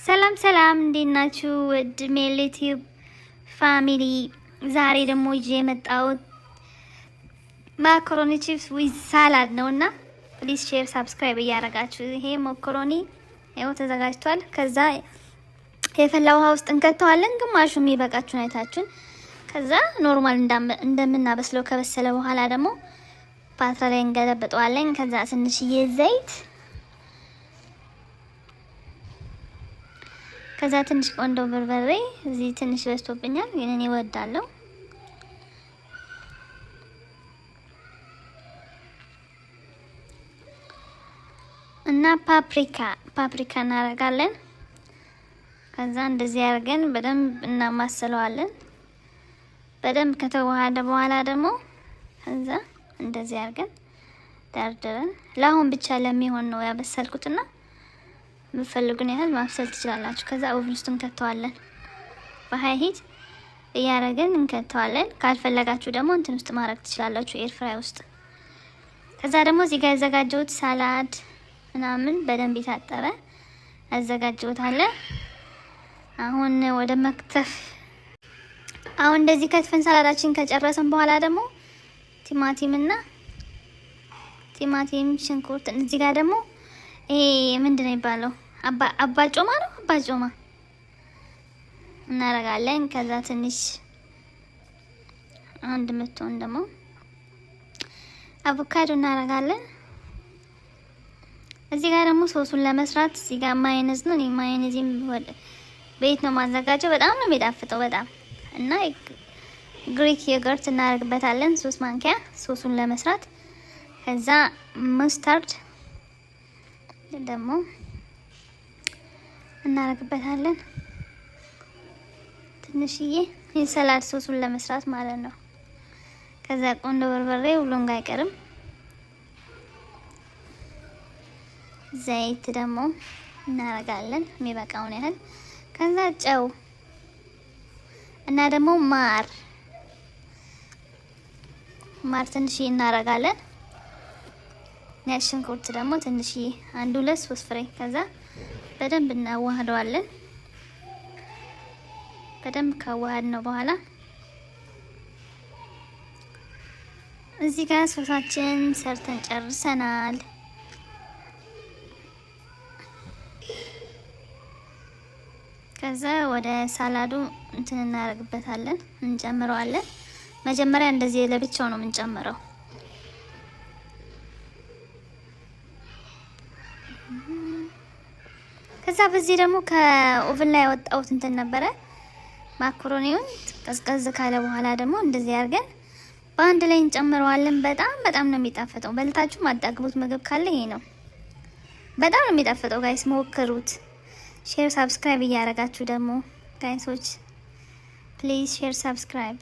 ሰላም ሰላም፣ እንዴት ናችሁ? ውድ ሜል ዩቲዩብ ፋሚሊ፣ ዛሬ ደግሞ ይዤ የመጣሁት ማካሮኒ ቺፕስ ዊዝ ሳላድ ነውና ፕሊዝ ሼር ሳብስክራይብ እያደረጋችሁ። ይሄ ማካሮኒ ያው ተዘጋጅቷል። ከዛ የፈላ ውሃ ውስጥ እንከተዋለን። ግማሹ የሚበቃችሁን አይታችሁን። ከዛ ኖርማል እንደምናበስለው ከበሰለ በኋላ ደግሞ ፓትራ ላይ እንገለብጠዋለን። ከዛ ትንሽዬ ዘይት፣ ከዛ ትንሽ ቆንጆ በርበሬ። እዚህ ትንሽ በዝቶብኛል ግን እኔ እወዳለሁ። እና ፓፕሪካ እናደርጋለን። ከዛ እንደዚህ አድርገን በደንብ እናማስለዋለን። በደንብ ከተዋሃደ በኋላ ደግሞ ከዛ እንደዚህ አድርገን ደርድረን ለአሁን ብቻ ለሚሆን ነው ያበሰልኩትና የምትፈልጉን ያህል ማብሰል ትችላላችሁ። ከዛ ኦቭን ውስጥ እንከተዋለን። በሃይ ሂት እያደረግን እንከተዋለን። ካልፈለጋችሁ ደግሞ እንትን ውስጥ ማድረግ ትችላላችሁ፣ ኤር ፍራይ ውስጥ። ከዛ ደግሞ እዚህ ጋር ያዘጋጀሁት ሳላድ ምናምን በደንብ የታጠበ አዘጋጀሁታለሁ። አሁን ወደ መክተፍ። አሁን እንደዚህ ከትፈን ሳላዳችን ከጨረሰን በኋላ ደግሞ ቲማቲም፣ ሽንኩርት፣ እዚህ ጋር ደግሞ ይሄ ምንድነው የሚባለው? አባጮማ ነው። አባጮማ እናደርጋለን። ከዛ ትንሽ አንድ ምትሆን ደግሞ አቮካዶ እናደርጋለን። እዚህ ጋር ደግሞ ሶሱን ለመስራት እዚህ ጋር ማዮኔዝ ነው። እኔ ማዮኔዝም ቤት ነው ማዘጋጀው። በጣም ነው የሚጣፍጠው በጣም። እና ግሪክ ዮገርት እናደርግበታለን 3 ማንኪያ ሶሱን ለመስራት። ከዛ ሙስታርድ ደግሞ እናደርግበታለን ትንሽዬ የሰላድ ሶሱን ለመስራት ማለት ነው። ከዛ ቆንጆ በርበሬ ሁሉም ጋር አይቀርም። ዘይት ደግሞ እናደርጋለን የሚበቃውን ያህል። ከዛ ጨው እና ደግሞ ማር ትንሽዬ እናደርጋለን። ነጭ ሽንኩርት ደግሞ ትንሽዬ 1-2-3 ፍሬ። ከዛ በደንብ እናዋህደዋለን። በደንብ ካዋሃድ ነው በኋላ እዚህ ጋር ሶሳችን ሰርተን ጨርሰናል። ከዛ ወደ ሳላዱ እንትን እናደርግበታለን፣ እንጨምረዋለን። መጀመሪያ እንደዚህ ለብቻው ነው የምንጨምረው። ከዛ በዚህ ደግሞ ከኦቭን ላይ ያወጣሁት እንትን ነበረ ማካሮኒውን ቀዝቀዝ ካለ በኋላ ደግሞ እንደዚህ አድርገን በአንድ ላይ እንጨምረዋለን። በጣም ነው የሚጣፍጠው። በልታችሁ ማጣግቡት ምግብ ካለ ይሄ ነው። በጣም ነው የሚጣፍጠው። ጋይስ ሞክሩት። ሼር ሳብስክራይብ እያደረጋችሁ ደግሞ ጋይሶች ፕሊዝ ሼር ሳብስክራይብ